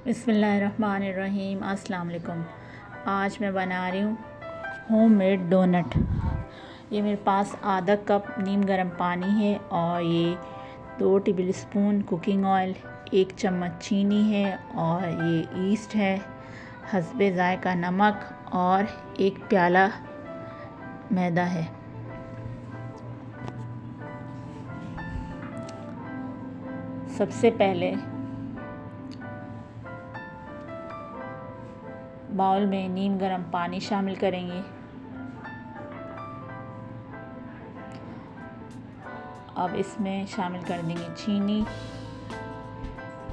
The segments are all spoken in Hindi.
बिस्मिल्लाहिर्रहमानिर्रहीम। अस्सलाम वालेकुम। आज मैं बना रही हूँ होममेड डोनट। ये मेरे पास आधा कप नीम गर्म पानी है और ये 2 टेबल स्पून कुकिंग ऑयल, 1 चम्मच चीनी है और ये ईस्ट है, हस्बे ज़ायका नमक और 1 प्याला मैदा है। सबसे पहले बाउल में नीम गर्म पानी शामिल करेंगे। अब इसमें शामिल कर देंगे चीनी,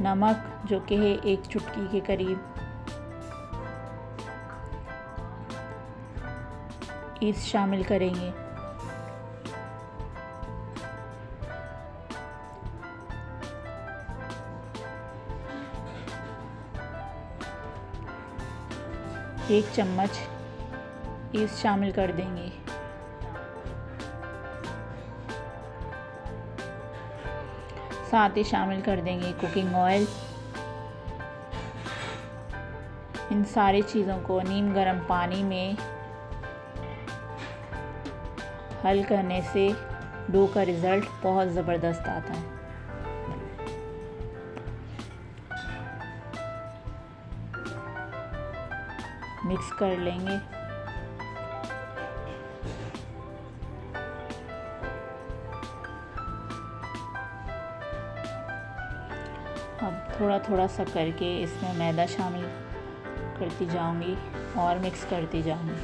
नमक जो कि है 1 चुटकी के करीब, ईस्ट शामिल करेंगे, एक चम्मच ईस्ट शामिल कर देंगे। साथ ही शामिल कर देंगे कुकिंग ऑयल। इन सारी चीज़ों को नीम गर्म पानी में हल करने से डो का रिज़ल्ट बहुत ज़बरदस्त आता है। मिक्स कर लेंगे। अब थोड़ा थोड़ा सा करके इसमें मैदा शामिल करती जाऊंगी और मिक्स करती जाऊंगी।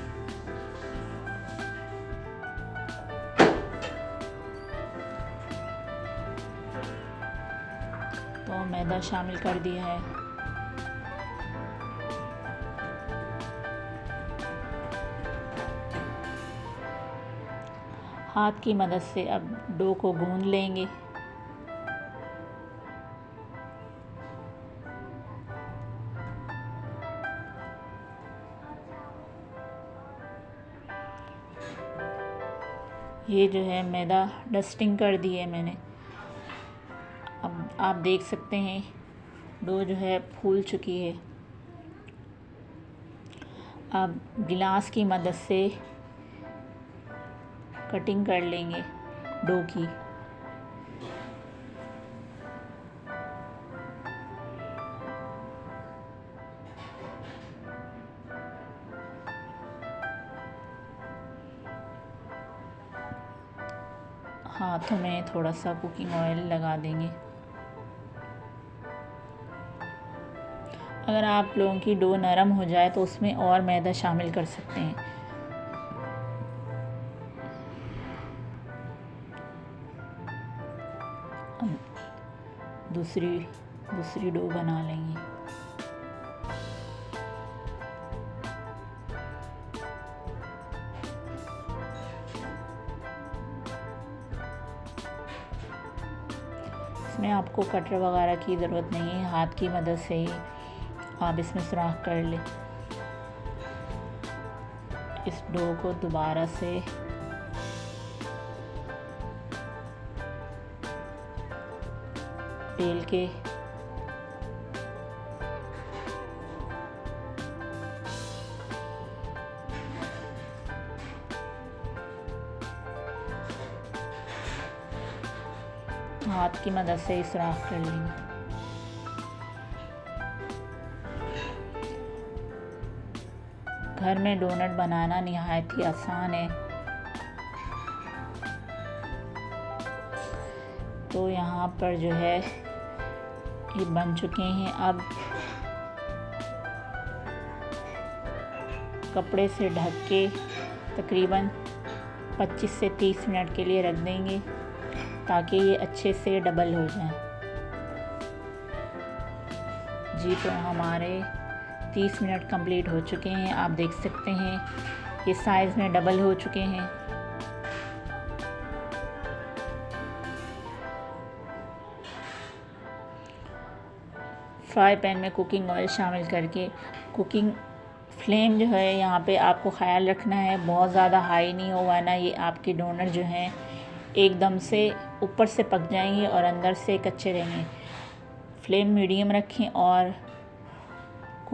तो मैदा शामिल कर दिया है। हाथ की मदद से अब डो को गूंद लेंगे। ये जो है मैदा डस्टिंग कर दी है मैंने। अब आप देख सकते हैं डो जो है फूल चुकी है। अब गिलास की मदद से कटिंग कर लेंगे डो की। हाथों में थोड़ा सा कुकिंग ऑयल लगा देंगे। अगर आप लोगों की डो नरम हो जाए तो उसमें और मैदा शामिल कर सकते हैं। दूसरी डो बना लेंगे। इसमें आपको कटर वगैरह की ज़रूरत नहीं है, हाथ की मदद से ही आप इसमें सुराख कर लें। इस डो को दोबारा से बेल के हाथ की मदद से ही सुराख कर लेंगे। घर में डोनट बनाना निहायत ही आसान है। तो यहाँ पर जो है ये बन चुके हैं। अब कपड़े से ढक के तकरीबन 25 से 30 मिनट के लिए रख देंगे ताकि ये अच्छे से डबल हो जाए। जी तो हमारे 30 मिनट कंप्लीट हो चुके हैं। आप देख सकते हैं ये साइज़ में डबल हो चुके हैं। फ्राई पैन में कुकिंग ऑयल शामिल करके कुकिंग फ्लेम जो है यहाँ पे आपको ख़याल रखना है, बहुत ज़्यादा हाई नहीं हो, वरना ये आपके डोनट जो हैं एकदम से ऊपर से पक जाएंगे और अंदर से कच्चे रहेंगे। फ्लेम मीडियम रखें और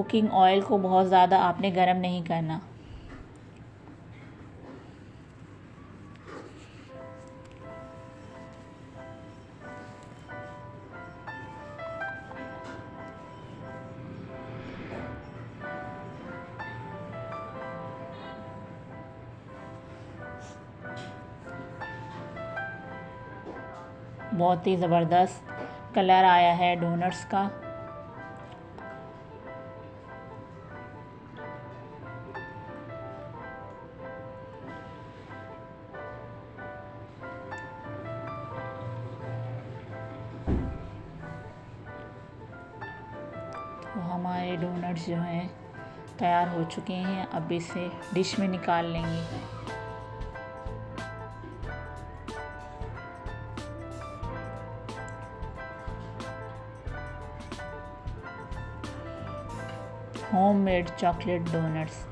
कुकिंग ऑयल को बहुत ज़्यादा आपने गर्म नहीं करना। बहुत ही ज़बरदस्त कलर आया है डोनट्स का। तो हमारे डोनट्स जो हैं तैयार हो चुके हैं। अब इसे डिश में निकाल लेंगे। Homemade chocolate doughnuts.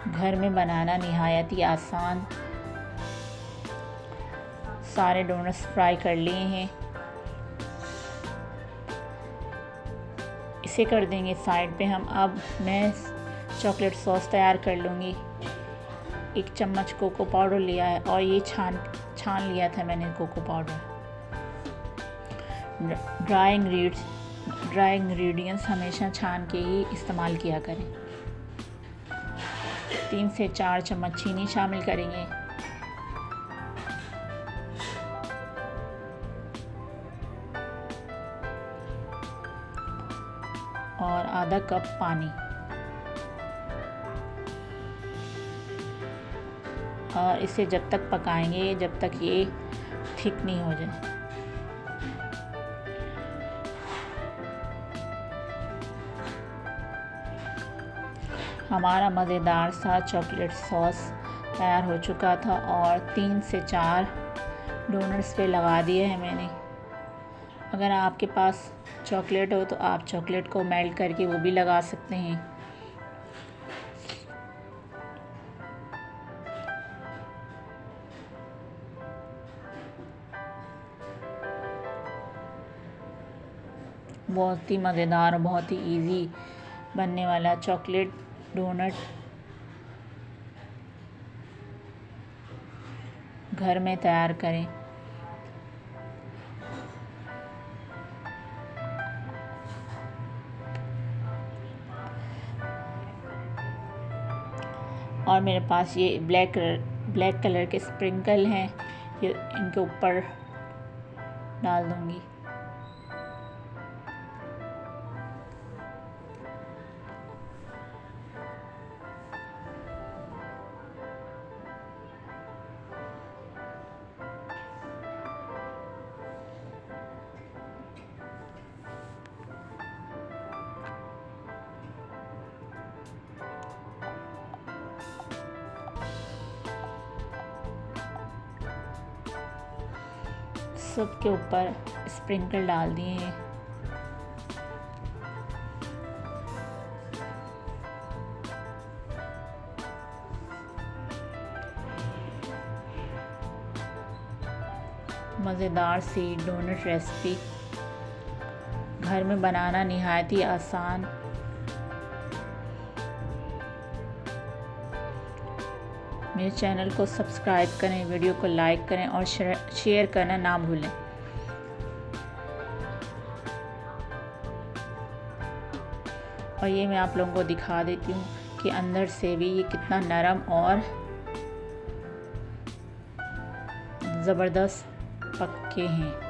घर में बनाना निहायत ही आसान। सारे डोनट्स फ्राई कर लिए हैं। इसे कर देंगे साइड पे हम। अब मैं चॉकलेट सॉस तैयार कर लूँगी। 1 चम्मच कोको पाउडर लिया है और ये छान लिया था मैंने कोको पाउडर। ड्राई इंग्रेडिएंट्स हमेशा छान के ही इस्तेमाल किया करें। 3 से 4 चम्मच चीनी शामिल करेंगे। और आधा कप पानी। और इसे जब तक पकाएंगे जब तक ये थिक नहीं हो जाए। हमारा मज़ेदार सा चॉकलेट सॉस तैयार हो चुका था और 3 से 4 डोनट्स पे लगा दिए हैं मैंने। अगर आपके पास चॉकलेट हो तो आप चॉकलेट को मेल्ट करके वो भी लगा सकते हैं। बहुत ही मज़ेदार और बहुत ही इजी बनने वाला चॉकलेट डोनट घर में तैयार करें। और मेरे पास ये ब्लैक कलर के स्प्रिंकल हैं, ये इनके ऊपर डाल दूँगी। सब के ऊपर स्प्रिंकल डाल दिए हैं। मज़ेदार सी डोनट रेसिपी घर में बनाना निहायत ही आसान। मेरे चैनल को सब्सक्राइब करें, वीडियो को लाइक करें और शेयर करना ना भूलें। और ये मैं आप लोगों को दिखा देती हूँ कि अंदर से भी ये कितना नरम और ज़बरदस्त पके हैं।